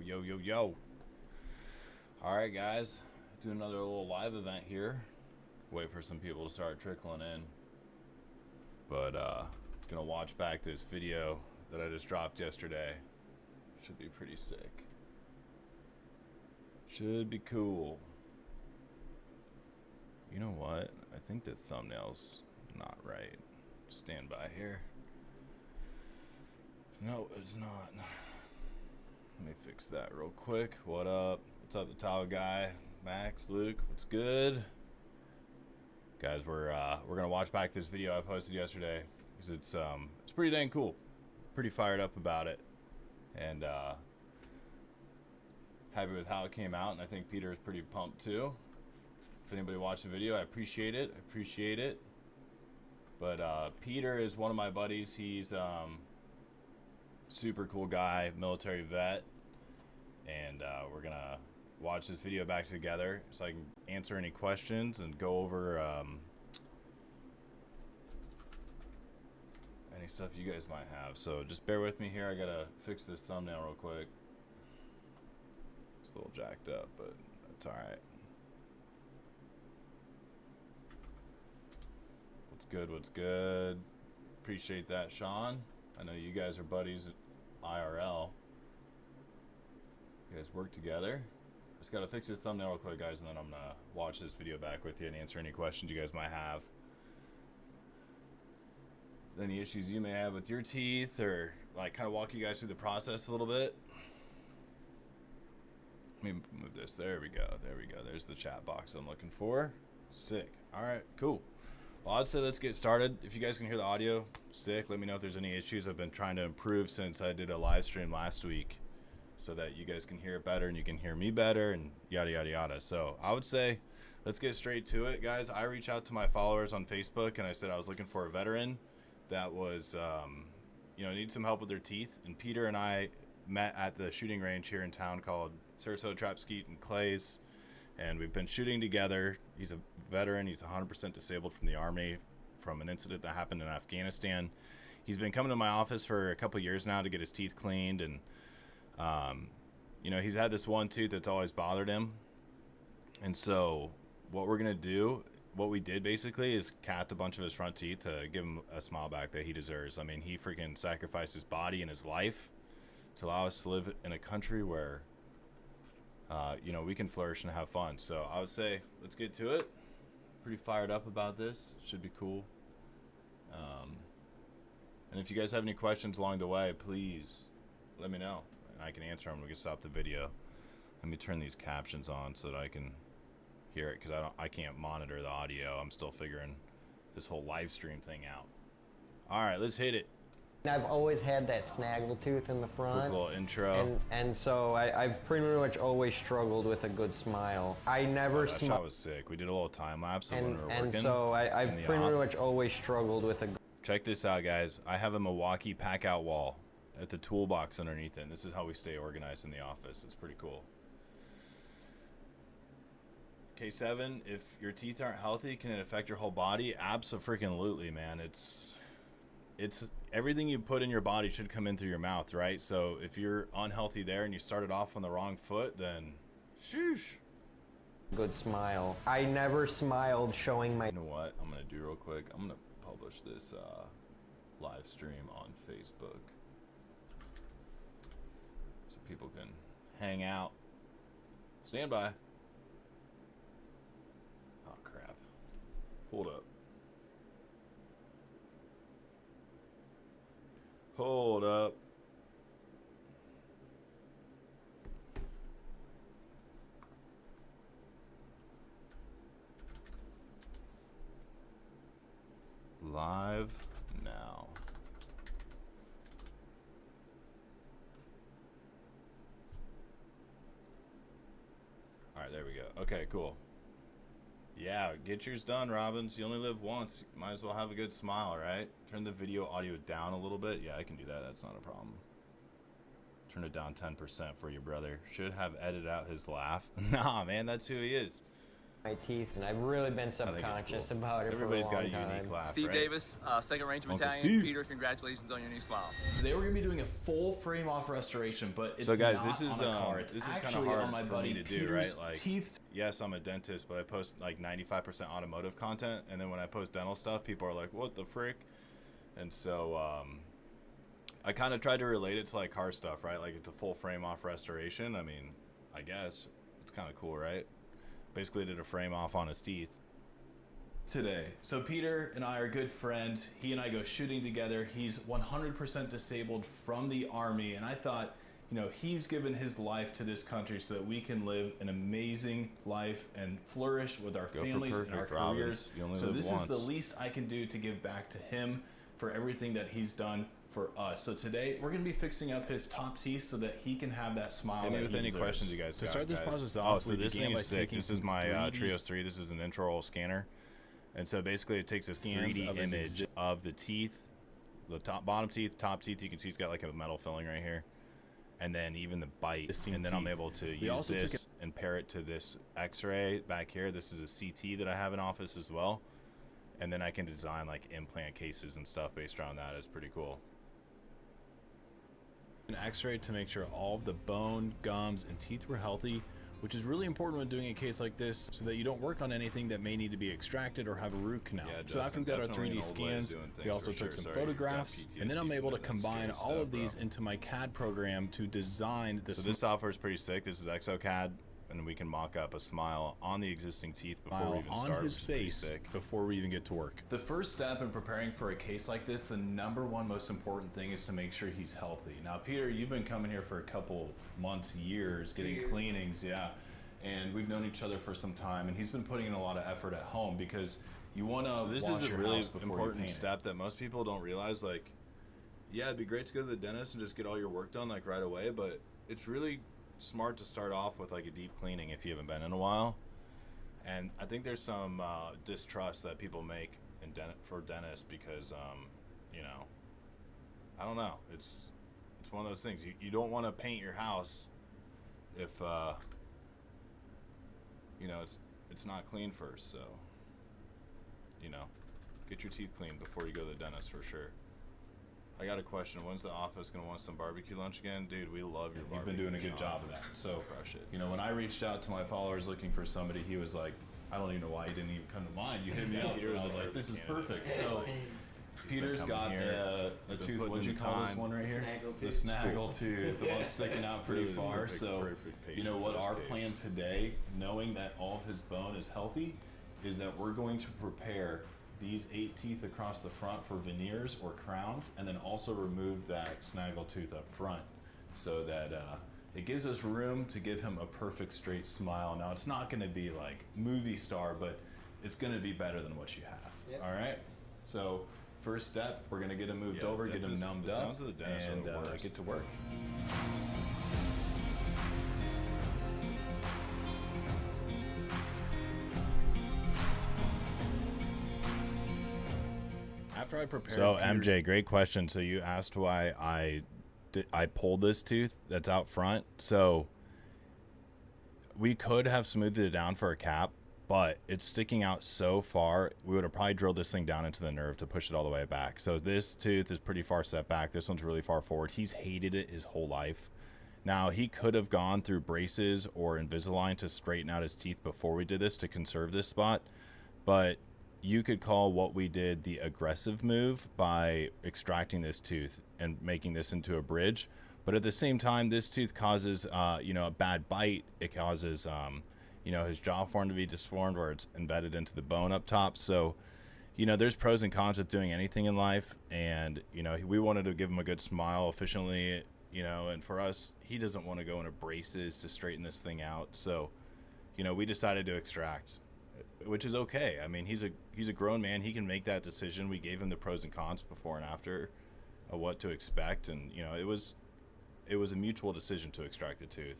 Yo. Alright, guys. Do another little live event here. Wait for some people to start trickling in. But, gonna watch back this video that I just dropped yesterday. Should be pretty sick. Should be cool. You know what? I think the thumbnail's not right. Stand by here. No, it's not. Let me fix that real quick. What up? What's up, the towel guy? Max, Luke, what's good? Guys, we're gonna watch back this video I posted yesterday because it's pretty dang cool. Pretty fired up about it, and happy with how it came out. And I think Peter is pretty pumped too. If anybody watched the video, I appreciate it. But Peter is one of my buddies. He's super cool guy, military vet, and we're gonna watch this video back together so I can answer any questions and go over any stuff you guys might have. So just bear with me here. I gotta fix this thumbnail real quick. It's a little jacked up, but that's all right. What's good? Appreciate that, Sean. I know you guys are buddies at IRL. You guys work together. Just gotta fix this thumbnail real quick, guys, and then I'm gonna watch this video back with you and answer any questions you guys might have. Any issues you may have with your teeth, or like kind of walk you guys through the process a little bit. Let me move this. There we go. There's the chat box I'm looking for. Sick. All right, cool. Well, I'd say let's get started. If you guys can hear the audio, sick. Let me know if there's any issues. I've been trying to improve since I did a live stream last week so that you guys can hear it better and you can hear me better and yada, yada, yada. So I would say let's get straight to it, guys. I reached out to my followers on Facebook and I said I was looking for a veteran that was, need some help with their teeth. And Peter and I met at the shooting range here in town called Sarasota Trap Skeet and Clays. And we've been shooting together. He's a veteran. He's 100% disabled from the Army from an incident that happened in Afghanistan. He's been coming to my office for a couple years now to get his teeth cleaned. And, he's had this one tooth that's always bothered him. And so what we did basically is capped a bunch of his front teeth to give him a smile back that he deserves. I mean, he freaking sacrificed his body and his life to allow us to live in a country where we can flourish and have fun. So I would say let's get to it. Pretty fired up about this. Should be cool. And if you guys have any questions along the way, please let me know and I can answer them. We can stop the video. Let me turn these captions on so that I can hear it, because I can't monitor the audio. I'm still figuring this whole live stream thing out. All right, let's hit it. I've always had that snaggle tooth in the front. Cool intro. And so I've pretty much always struggled with a good smile. I never that shot was sick. We did a little time lapse of when we were working. And so I've pretty much always struggled with a. Check this out, guys. I have a Milwaukee pack-out wall at the toolbox underneath it. And this is how we stay organized in the office. It's pretty cool. K7, if your teeth aren't healthy, can it affect your whole body? Abso-freaking-lutely, man. It's everything you put in your body should come in through your mouth, right? So if you're unhealthy there and you started off on the wrong foot, then sheesh. Good smile. I never smiled showing my. You know what I'm gonna do real quick? I'm gonna publish this live stream on Facebook so people can hang out. Stand by. Oh crap. Hold up. Hold up. Live now. All right, there we go. Okay, cool. Yeah, get yours done, Robbins. You only live once. Might as well have a good smile, right? Turn the video audio down a little bit. Yeah, I can do that. That's not a problem. Turn it down 10% for you, brother. Should have edited out his laugh. Nah, man, that's who he is. my teeth, and I've really been subconscious about it Everybody's for a long got a time. unique laugh, Steve right? Davis, Second Ranger Uncle Battalion. Steve. Peter, congratulations on your new smile. Today we're gonna be doing a full frame off restoration, but it's So guys, not this is on a car. It's this is kind of actually hard on my for buddy me to do, Peter's right? Like, teeth. yes, I'm a dentist, but I post like 95% automotive content, and then when I post dental stuff, people are like, "What the frick?" And so I kind of tried to relate it to like car stuff, right? Like it's a full frame off restoration. I mean, I guess it's kind of cool, right? Basically, did a frame off on his teeth. Today. So Peter and I are good friends. He and I go shooting together. He's 100% disabled from the Army, and I thought, you know, he's given his life to this country so that we can live an amazing life and flourish with our families and our careers. So this is the least I can do to give back to him for everything that he's done for us. So today we're going to be fixing up his top teeth so that he can have that smile. Hit me that with he any deserves. questions you guys To got, start this guys. process off, so this thing is sick. This is my 3D Trios 3. This is an intraoral scanner. And so basically it takes a 3D of his image of the teeth, the bottom teeth, top teeth. You can see it's got like a metal filling right here. And then even the bite. And then I'm able to use this and pair it to this x-ray back here. This is a CT that I have in office as well. And then I can design like implant cases and stuff based around that. It's pretty cool. An x-ray to make sure all of the bone, gums, and teeth were healthy, which is really important when doing a case like this so that you don't work on anything that may need to be extracted or have a root canal. Yeah, so after we got our 3D scans, we also took some photographs, and then I'm able to combine all of these into my CAD program to design this. So this software is pretty sick. This is ExoCAD, and we can mock up a smile on the existing teeth before we even start, his face before we even get to work. The first step in preparing for a case like this, the #1 most important thing is to make sure he's healthy. Now, Peter, you've been coming here for a couple months, years, getting cleanings, yeah, and we've known each other for some time, and he's been putting in a lot of effort at home because you want to this wash is a your really house before important you paint step that most people don't realize. Like, yeah, it'd be great to go to the dentist and just get all your work done like right away, but it's really smart to start off with like a deep cleaning if you haven't been in a while. And I think there's some distrust that people make for dentists because you know, I don't know, it's one of those things. You don't want to paint your house if you know it's not clean first. So, you know, get your teeth cleaned before you go to the dentist for sure. I got a question. When's the office gonna want some barbecue lunch again? Dude, we love your barbecue. You've been doing a good job of that. So, you know, when I reached out to my followers looking for somebody, he was like, I don't even know why you didn't even come to mind. You hit me up, and I was like, this is perfect. So, Peter's got a tooth. What'd you call this one right here? The snaggle tooth. The one sticking out pretty far. So, you know what our plan today, knowing that all of his bone is healthy, is that we're going to prepare these 8 teeth across the front for veneers or crowns, and then also remove that snaggle tooth up front so that it gives us room to give him a perfect straight smile. Now, it's not going to be like movie star, but it's going to be better than what you have. Yep. All right? So first step, we're going to get him moved over, get him numbed up, and get to work. After I prepared. So MJ, great question. So you asked why I pulled this tooth that's out front. So we could have smoothed it down for a cap, but it's sticking out so far, we would have probably drilled this thing down into the nerve to push it all the way back. So this tooth is pretty far set back. This one's really far forward. He's hated it his whole life. Now, he could have gone through braces or Invisalign to straighten out his teeth before we did this to conserve this spot, but you could call what we did the aggressive move by extracting this tooth and making this into a bridge. But at the same time, this tooth causes, you know, a bad bite. It causes, you know, his jaw form to be disformed where it's embedded into the bone up top. So, you know, there's pros and cons with doing anything in life. And, you know, we wanted to give him a good smile efficiently, you know, and for us, he doesn't want to go into braces to straighten this thing out. So, you know, we decided to extract, which is okay. I mean, he's a grown man. He can make that decision. We gave him the pros and cons before and after of what to expect, and you know, it was a mutual decision to extract the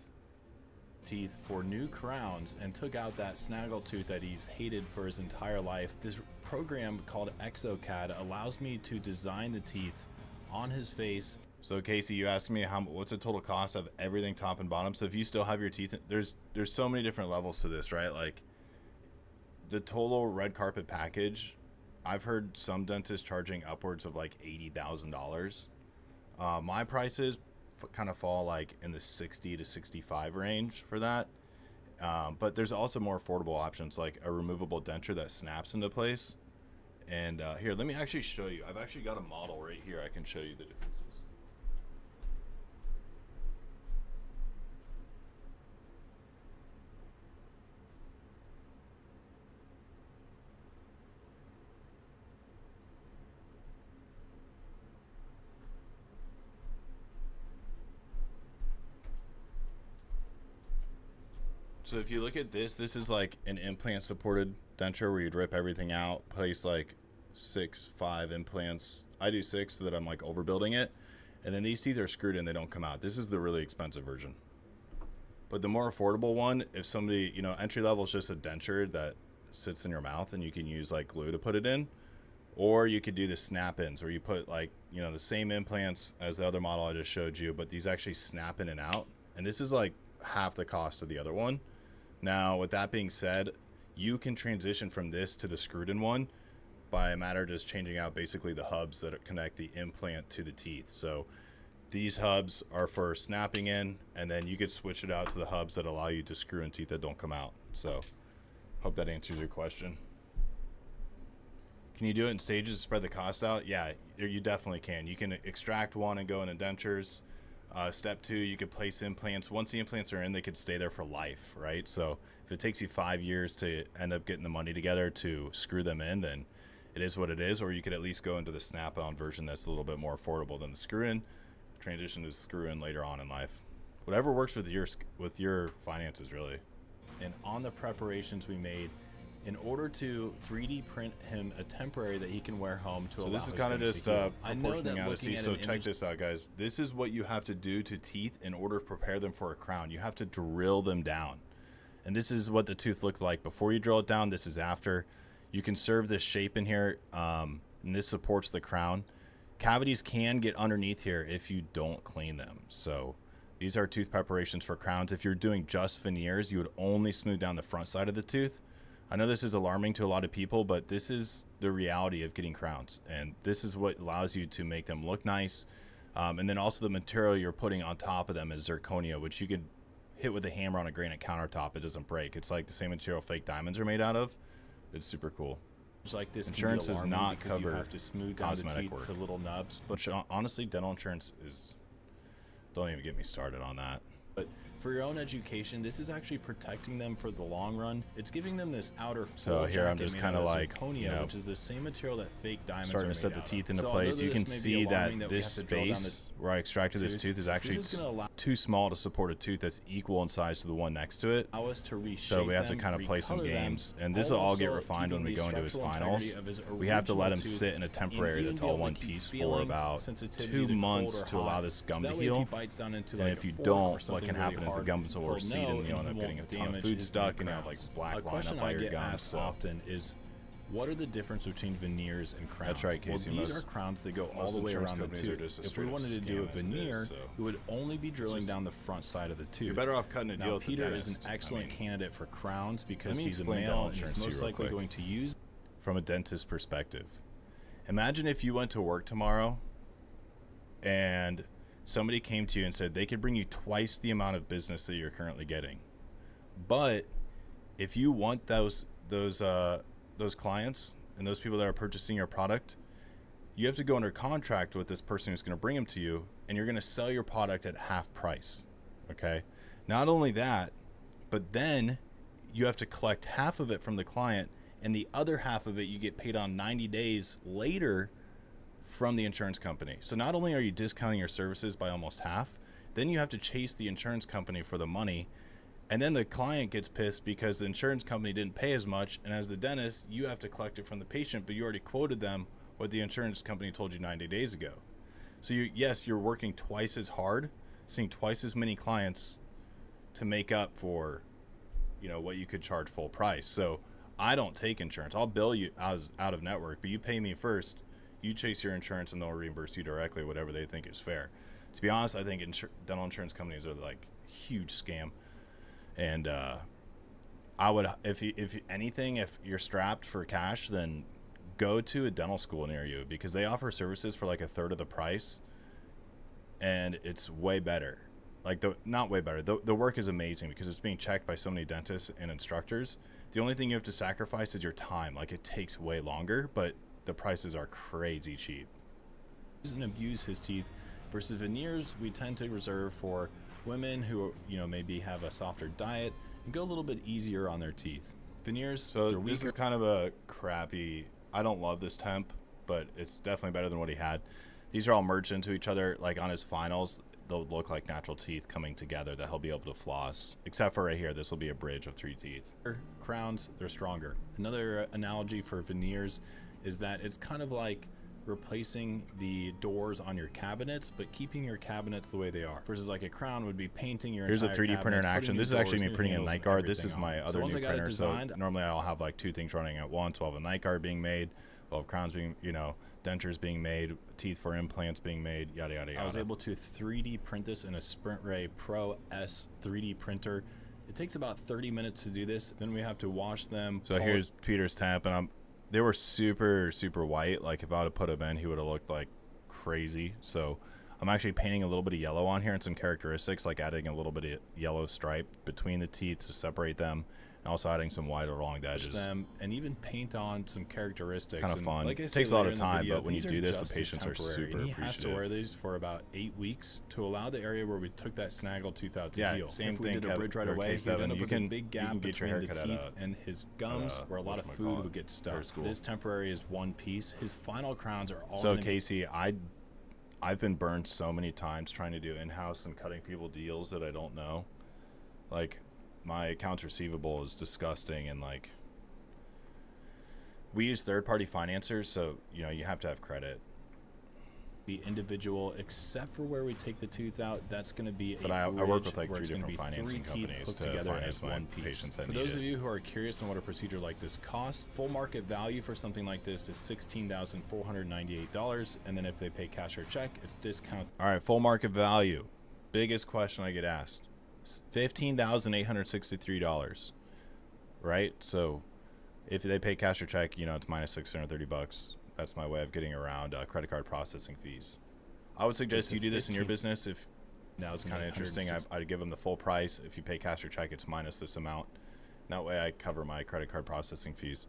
teeth for new crowns and took out that snaggle tooth that he's hated for his entire life. This program called ExoCAD allows me to design the teeth on his face. So Casey, you asked me what's the total cost of everything top and bottom. So if you still have your teeth, there's so many different levels to this, right? Like, the total red carpet package, I've heard some dentists charging upwards of like $80,000. My prices kind of fall like in the 60 to 65 range for that. But there's also more affordable options like a removable denture that snaps into place. And here, let me actually show you. I've actually got a model right here. I can show you the differences. So if you look at this is like an implant supported denture where you'd rip everything out, place like 5 implants. I do 6 so that I'm like overbuilding it. And then these teeth are screwed in, they don't come out. This is the really expensive version. But the more affordable one, if somebody, you know, entry level is just a denture that sits in your mouth and you can use like glue to put it in. Or you could do the snap-ins where you put like, you know, the same implants as the other model I just showed you, but these actually snap in and out. And this is like half the cost of the other one. Now, with that being said, you can transition from this to the screwed-in one by a matter of just changing out basically the hubs that connect the implant to the teeth. So these hubs are for snapping in, and then you could switch it out to the hubs that allow you to screw in teeth that don't come out. So hope that answers your question. Can you do it in stages to spread the cost out? Yeah, you definitely can. You can extract one and go into dentures. Step 2, you could place implants. Once the implants are in, they could stay there for life, right? So if it takes you 5 years to end up getting the money together to screw them in, then it is what it is. Or you could at least go into the snap-on version that's a little bit more affordable than the screw-in. Transition to screw-in later on in life. Whatever works with your finances, really. And on the preparations we made, in order to 3D print him a temporary that he can wear home to allow his gums to heal. So this is kind of just proportioning out a teeth. So check this out, guys. This is what you have to do to teeth in order to prepare them for a crown. You have to drill them down. And this is what the tooth looked like before you drill it down. This is after. You can serve this shape in here, and this supports the crown. Cavities can get underneath here if you don't clean them. So these are tooth preparations for crowns. If you're doing just veneers, you would only smooth down the front side of the tooth. I know this is alarming to a lot of people, but this is the reality of getting crowns. And this is what allows you to make them look nice. And then also the material you're putting on top of them is zirconia, which you could hit with a hammer on a granite countertop. It doesn't break. It's like the same material fake diamonds are made out of. It's super cool. It's like this insurance does not cover you have to smooth down the teeth to little nubs. But honestly, dental insurance is, don't even get me started on that. But for your own education, this is actually protecting them for the long run. It's giving them this outer so here I'm just kind of like zirconia, you know, which is the same material that fake diamonds starting to set the teeth into place. You can see that this space where I extracted this tooth is actually too small to support a tooth that's equal in size to the one next to it. So we have to kind of play some games, and this will all get refined when we go into his finals. We have to let him sit in a temporary that's all one piece for about 2 months to allow this gum to heal. And if you don't, what can happen is the gums will recede and you'll end up getting a ton of food stuck and you have like black line up by your gums. So often is, what are the difference between veneers and crowns? That's right, Casey. Well, these are crowns that go all the way around the tooth. If we wanted to do a veneer, we would only be drilling down the front side of the tooth. You're better off cutting a deal. Now, Peter is an excellent candidate for crowns because he's a male and he's most likely going to use from a dentist perspective. Imagine if you went to work tomorrow and somebody came to you and said they could bring you twice the amount of business that you're currently getting. But if you want those clients and those people that are purchasing your product, you have to go under contract with this person who's going to bring them to you, and you're going to sell your product at half price. Okay. Not only that, but then you have to collect half of it from the client, and the other half of it you get paid on 90 days later from the insurance company. So not only are you discounting your services by almost half, then you have to chase the insurance company for the money. And then the client gets pissed because the insurance company didn't pay as much. And as the dentist, you have to collect it from the patient, but you already quoted them what the insurance company told you 90 days ago. So you're working twice as hard, seeing twice as many clients to make up for, you know, what you could charge full price. So I don't take insurance. I'll bill you out of network, but you pay me first. You chase your insurance and they'll reimburse you directly, whatever they think is fair. To be honest, I think dental insurance companies are like huge scam. And I would, if anything, if you're strapped for cash, then go to a dental school near you, because they offer services for like a third of the price, and it's way better. Like not way better. The work is amazing because it's being checked by so many dentists and instructors. The only thing you have to sacrifice is your time. Like, it takes way longer, but the prices are crazy cheap. And abuse his teeth versus veneers, we tend to reserve for women who, you know, maybe have a softer diet and go a little bit easier on their teeth. Veneers, so this is kind of a crappy, I don't love this temp, but it's definitely better than what he had. These are all merged into each other. Like on his finals, they'll look like natural teeth coming together that he'll be able to floss, except for right here, this will be a bridge of 3 teeth. Crowns, they're stronger. Another analogy for veneers is that it's kind of like replacing the doors on your cabinets, but keeping your cabinets the way they are. Versus like a crown would be painting your entire Here's a 3D printer in action. This is actually me printing a night guard. This is my other new printer. So normally I'll have like 2 things running at once. We'll have a night guard being made, we'll have crowns being, you know, dentures being made, teeth for implants being made, yada yada yada. I was able to 3D print this in a Sprint Ray Pro S 3D printer. It takes about 30 minutes to do this. Then we have to wash them. So here's Peter's temp, and they were super white. Like if I would have put him in, he would have looked like crazy. So I'm actually painting a little bit of yellow on here and some characteristics, like adding a little bit of yellow stripe between the teeth to separate them, and also adding some white along the edges. And even paint on some characteristics. Kind of fun. Like it takes a lot of time, but when you do this, the patients are super appreciative. And he has to wear these for about 8 weeks to allow the area where we took that snaggle tooth out to heal. Same thing. Did a bridge right away. He'd end up with a big gap between the teeth and his gums, where a lot of food would get stuck. This temporary is one piece. His final crowns are all. So Casey, I've been burned so many times trying to do in-house and cutting people deals that I don't know. Like, my accounts receivable is disgusting, and like, we use third-party financiers, so you know you have to have credit. Be individual, except for where we take the tooth out. That's going to be. But I work with like 3 different financing companies to finance my patients. For those of you who are curious on what a procedure like this costs, full market value for something like this is $16,498, and then if they pay cash or check, it's discount. All right, full market value. Biggest question I get asked: $15,863, right? So if they pay cash or check, you know, it's minus $630. That's my way of getting around credit card processing fees. I would suggest you do this in your business. If now it's kind of interesting, I'd give them the full price. If you pay cash or check, it's minus this amount. That way I cover my credit card processing fees.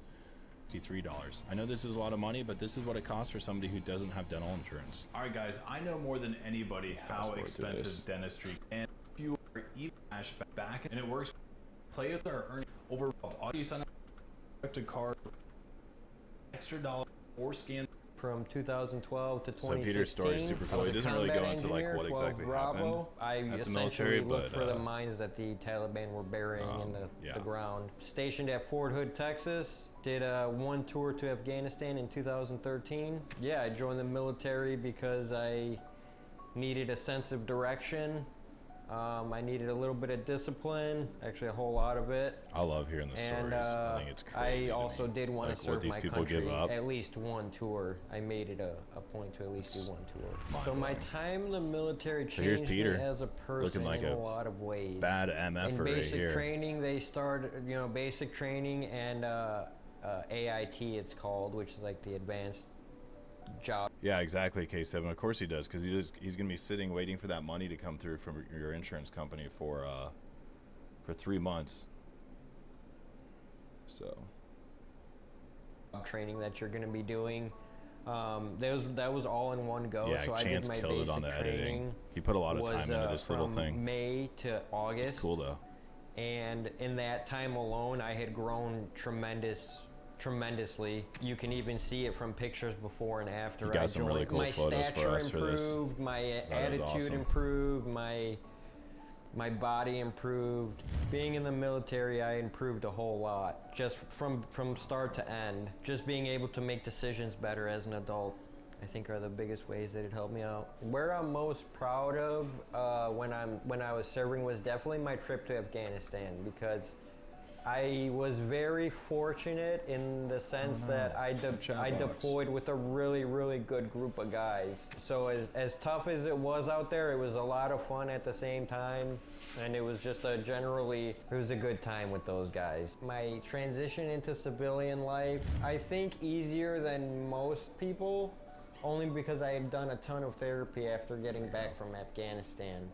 $53. I know this is a lot of money, but this is what it costs for somebody who doesn't have dental insurance. All right, guys, I know more than anybody how expensive dentistry, and if you are even cash back, and it works. Play with our earning overall. All you sign up to card, extra dollar or scan. From 2012 to 2016. So Peter's story is super cool. He doesn't really go into like what exactly happened at the military, but for the mines that the Taliban were burying in the ground. Stationed at Fort Hood, Texas. Did one tour to Afghanistan in 2013. Yeah, I joined the military because I needed a sense of direction. I needed a little bit of discipline, actually a whole lot of it. I love hearing the stories. I think it's crazy. I also did want to serve my country at least one tour. I made it a point to at least do one tour. So my time in the military changed me as a person in a lot of ways. Bad MF in right basic here. Training, they started, you know, basic training and AIT it's called, which is like the advanced job. Yeah, exactly, K7. Of course he does, because he's going to be sitting waiting for that money to come through from your insurance company for 3 months. So training that you're going to be doing. That was all in one go. Yeah, so Chance I did my killed it on the editing. He put a lot of time into this little thing. From May to August. It's cool though. And in that time alone, I had grown tremendously. You can even see it from pictures before and after. You got some really cool photos for us for this. My stature improved, my attitude improved, my body improved. Being in the military, I improved a whole lot, just from start to end. Just being able to make decisions better as an adult, I think, are the biggest ways that it helped me out. Where I'm most proud of when I was serving was definitely my trip to Afghanistan, because I was very fortunate in the sense that I deployed with a really, really good group of guys. So as tough as it was out there, it was a lot of fun at the same time. And it was just it was a good time with those guys. My transition into civilian life, I think easier than most people, only because I had done a ton of therapy after getting back from Afghanistan.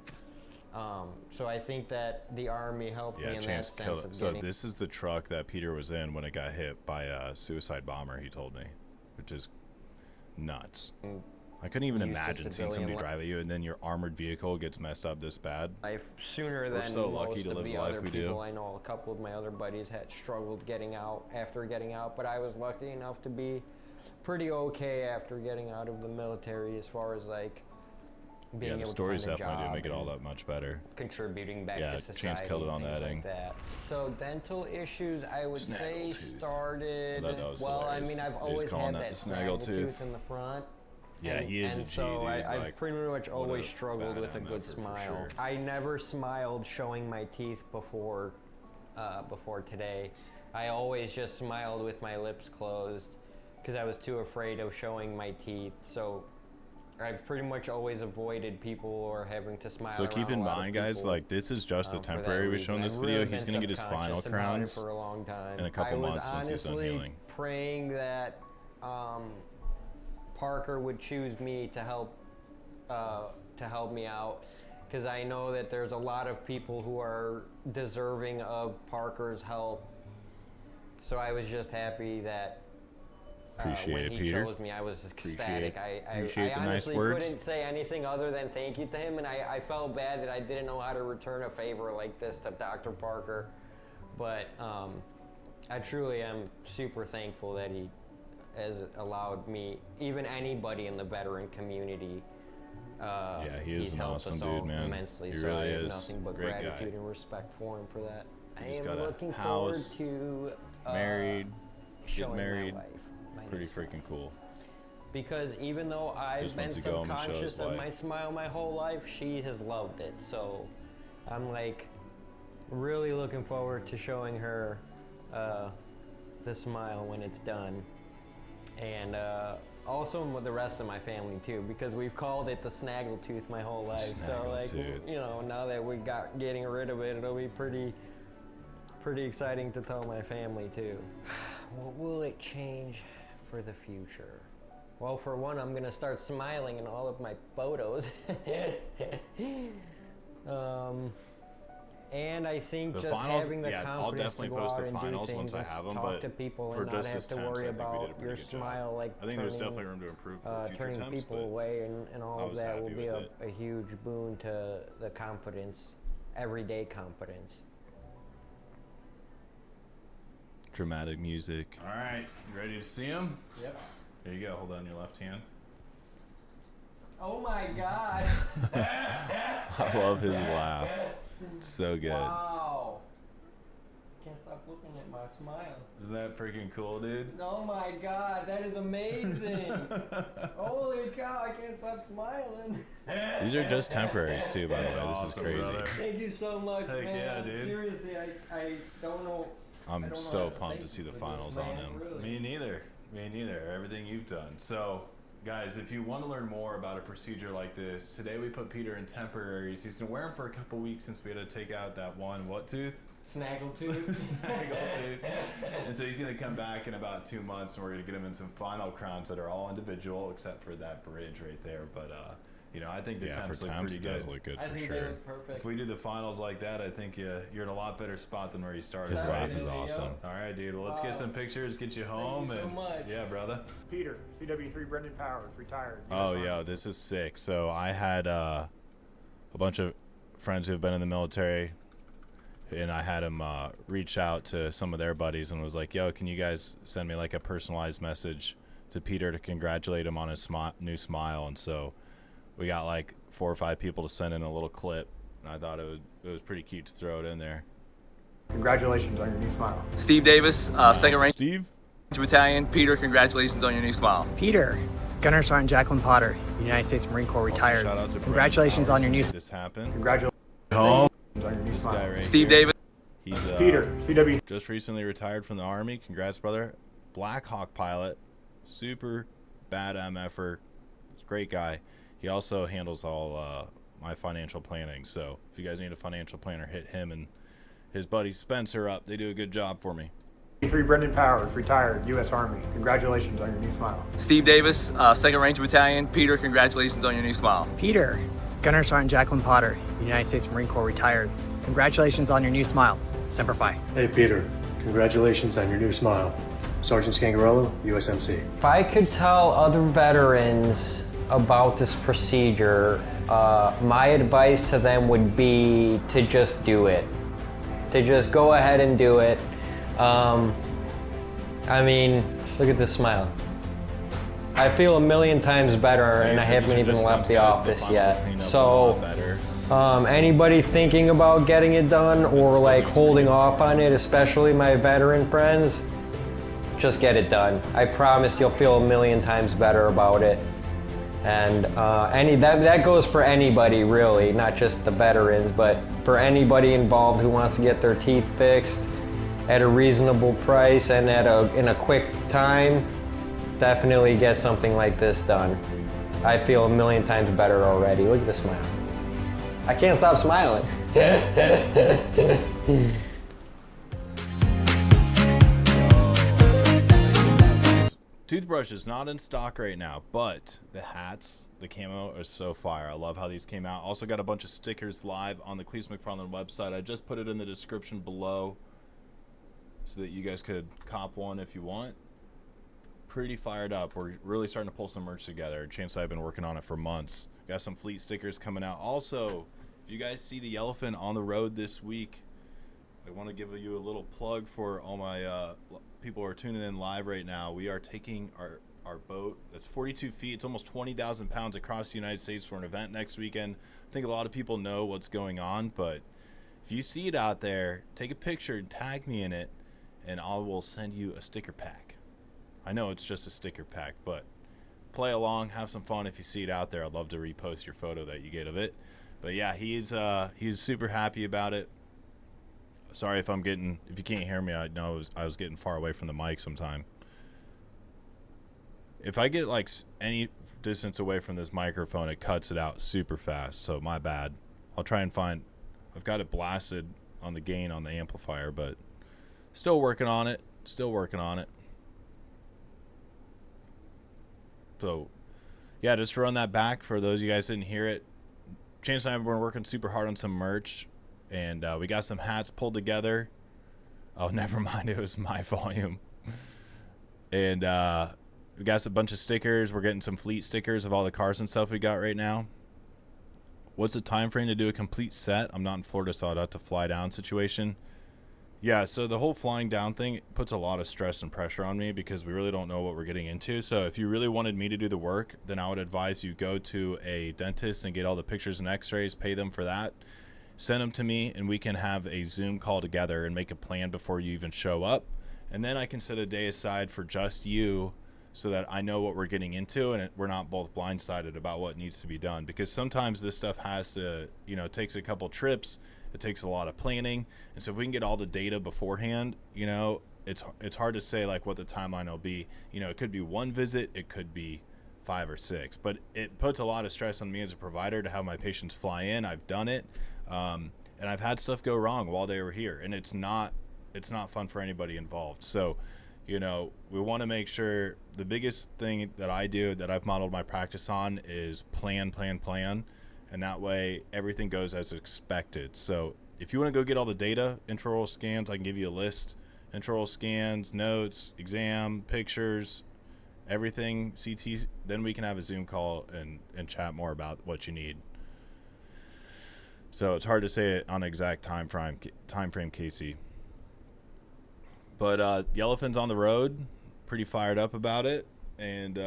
So I think that the Army helped me in that sense of So this is the truck that Peter was in when it got hit by a suicide bomber, he told me, which is nuts. I couldn't even imagine seeing somebody drive at you and then your armored vehicle gets messed up this bad. Sooner than so lucky most to of live the the life other we people do. I know. A couple of my other buddies had struggled getting out after getting out, but I was lucky enough to be pretty okay after getting out of the military as far as like being able the stories to find a definitely do job make it all that much better. contributing back to society. Chance killed it on the things editing. like that. So dental issues, I would say, started. Well, I mean, I've always had that snaggle tooth in the front. Yeah, he is a G, so dude. I've pretty much always struggled with a good smile. Sure. I never smiled showing my teeth before today. I always just smiled with my lips closed because I was too afraid of showing my teeth. So I've pretty much always avoided people or having to smile. So keep in mind, guys, like this is just the temporary we show in this video. He's gonna get his final crowns for a long time. in a couple months once he's done healing. Praying that Parker would choose me to help me out, because I know that there's a lot of people who are deserving of Parker's help. So I was just happy that when he chose me, I was ecstatic. I honestly couldn't say anything other than thank you to him, and I felt bad that I didn't know how to return a favor like this to Dr. Parker. But I truly am super thankful that he has allowed me, even anybody in the veteran community. He is an awesome dude, man. Immensely. He So really I have is. nothing but Great gratitude guy. and respect for him for that. I He's am got a looking house, forward to married, get showing married. my life. My Pretty new smile. freaking cool. Because even though I've Just been wants to go home and show subconscious his of life. my smile my whole life, she has loved it. So I'm like really looking forward to showing her the smile when it's done. And also with the rest of my family too, because we've called it the snaggle tooth my whole life. So like, you know, now that we got getting rid of it, it'll be pretty exciting to tell my family too. What will it change for the future? Well, for one, I'm gonna start smiling in all of my photos. And I think The just finals, having the I'll confidence definitely to go post out the and do finals things once I and have them. talk But to people for and not just have his to temps, worry I think we about did a your pretty good smile, job. like I think there's turning, definitely room to improve for future turning temps, people but away and I all of was that will happy be with a huge boon to the confidence, everyday confidence. dramatic music. All right, you ready to see him? Yep. Here you go. Hold on your left hand. Oh my God. I love his laugh. It's so good. Wow. Can't stop looking at my smile. Isn't that freaking cool, dude? Oh my God, that is amazing. Holy cow, I can't stop smiling. These are just temporaries too, by the way. This is Awesome, crazy. brother. Thank you so much, Heck man. yeah, dude. Seriously, I don't know. I I'm don't know so how to pumped thank to see you the for this, finals on man, him. really. Me neither. Me neither. Everything you've done. So, guys, if you want to learn more about a procedure like this, today we put Peter in temporaries. He's going to wear them for a couple weeks since we had to take out that one, what tooth? Snaggle tooth. Snaggle tooth. And so he's going to come back in about 2 months and we're going to get him in some final crowns that are all individual except for that bridge right there. But, you know, I think the Yeah, for temps look temps, pretty it good. does look good I for think they sure. look perfect. If we do the finals like that, I think you're in a lot better spot than where you started. His right? laugh is awesome. All right, dude. Well, let's get some pictures, get you home. you so and much. Yeah, brother. Peter, CW3 Brendan Powers, retired. Oh, US yeah, Army. this is sick. So I had a bunch of friends who have been in the military, and I had them reach out to some of their buddies and was like, yo, can you guys send me like a personalized message to Peter to congratulate him on his new smile? And so we got like 4 or 5 people to send in a little clip, and I thought it was pretty cute to throw it in there. Congratulations on your new smile. Steve Davis, 2nd Ranger Steve? Battalion. Peter, congratulations on your new smile. Peter, Gunner Sergeant Jacqueline Potter, United States Marine Corps, retired. Shout out to Congratulations on your new this happened. Congratulations Home. on your new This guy smile. right Steve here. Davis, He's Peter, CW. just recently retired from the Army. Congrats, brother. Black Hawk pilot. Super bad MFer. Great guy. He also handles all my financial planning. So if you guys need a financial planner, hit him and his buddy Spencer up. They do a good job for me. 3 Brendan Powers, retired, U.S. Army. Congratulations on your new smile. Steve Davis, 2nd Ranger Battalion. Peter, congratulations on your new smile. Peter, Gunner Sergeant Jacqueline Potter, United States Marine Corps, retired. Congratulations on your new smile. Semper Fi. Hey Peter, congratulations on your new smile. Sergeant Scangarello, USMC. If I could tell other veterans about this procedure, my advice to them would be to just do it. To just go ahead and do it. I mean, look at this smile. I feel a million times better, and I haven't even left the office yet. So, anybody thinking about getting it done or like holding off on it, especially my veteran friends, just get it done. I promise you'll feel a million times better about it. And that goes for anybody really, not just the veterans, but for anybody involved who wants to get their teeth fixed at a reasonable price and in a quick time. Definitely get something like this done. I feel a million times better already. Look at the smile. I can't stop smiling. Toothbrush is not in stock right now, but the hats, the camo are so fire. I love how these came out. Also got a bunch of stickers live on the Cleese McFarland website. I just put it in the description below so that you guys could cop one if you want. Pretty fired up. We're really starting to pull some merch together. Chance and I have been working on it for months. Got some fleet stickers coming out. Also, if you guys see the Yellowfin on the road this week, I want to give you a little plug for all my people who are tuning in live right now. We are taking our boat that's 42 feet. It's almost 20,000 pounds across the United States for an event next weekend. I think a lot of people know what's going on, but if you see it out there, take a picture and tag me in it, and I will send you a sticker pack. I know it's just a sticker pack, but play along, have some fun. If you see it out there, I'd love to repost your photo that you get of it. But yeah, he's super happy about it. Sorry if you can't hear me, I know I was getting far away from the mic sometime. If I get like any distance away from this microphone, it cuts it out super fast, so my bad. I'll try and I've got it blasted on the gain on the amplifier, but still working on it. So, yeah, just to run that back for those of you guys who didn't hear it, Chance and I have been working super hard on some merch, and we got some hats pulled together. Oh, never mind, it was my volume. And we got a bunch of stickers. We're getting some fleet stickers of all the cars and stuff we got right now. What's the time frame to do a complete set? I'm not in Florida, so I'd have to fly down situation. Yeah, so the whole flying down thing puts a lot of stress and pressure on me because we really don't know what we're getting into. So if you really wanted me to do the work, then I would advise you go to a dentist and get all the pictures and x-rays, pay them for that, send them to me, and we can have a Zoom call together and make a plan before you even show up. And then I can set a day aside for just you so that I know what we're getting into and we're not both blindsided about what needs to be done. Because sometimes this stuff has to, it takes a couple trips. It takes a lot of planning, and so if we can get all the data beforehand, it's hard to say like what the timeline will be. It could be one visit, it could be 5 or 6, but it puts a lot of stress on me as a provider to have my patients fly in. I've done it, and I've had stuff go wrong while they were here, and it's not fun for anybody involved. So, we want to make sure the biggest thing that I do that I've modeled my practice on is plan. And that way everything goes as expected. So if you want to go get all the data, intraoral scans, I can give you a list. Intraoral scans, notes, exam, pictures, everything, CTs, then we can have a Zoom call and chat more about what you need. So it's hard to say it on exact time frame, Casey. But Yellowfin's on the road, pretty fired up about it. And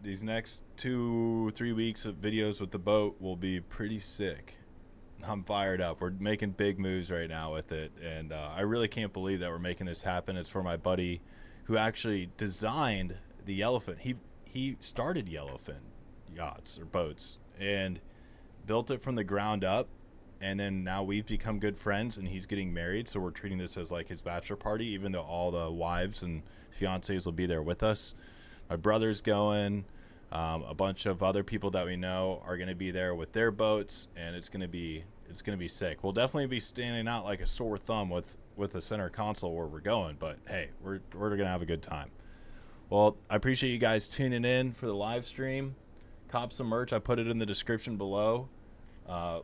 these next 2-3 weeks of videos with the boat will be pretty sick. I'm fired up. We're making big moves right now with it, and I really can't believe that we're making this happen. It's for my buddy who actually designed the Yellowfin. He started Yellowfin yachts or boats and built it from the ground up, and then now we've become good friends, and he's getting married, so we're treating this as like his bachelor party, even though all the wives and fiancés will be there with us. My brother's going. A bunch of other people that we know are going to be there with their boats, and it's going to be sick. We'll definitely be standing out like a sore thumb with the center console where we're going, but hey, we're going to have a good time. Well, I appreciate you guys tuning in for the live stream. Cop some merch. I put it in the description below.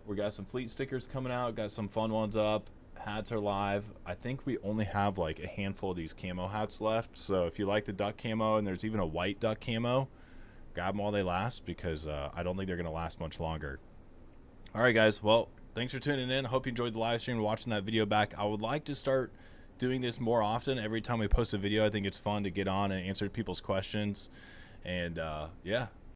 We got some fleet stickers coming out, got some fun ones up. Hats are live. I think we only have like a handful of these camo hats left, so if you like the duck camo, and there's even a white duck camo, grab them while they last, because I don't think they're going to last much longer. All right, guys. Well, thanks for tuning in. Hope you enjoyed the live stream and watching that video back. I would like to start doing this more often. Every time we post a video, I think it's fun to get on and answer people's questions. And, yeah,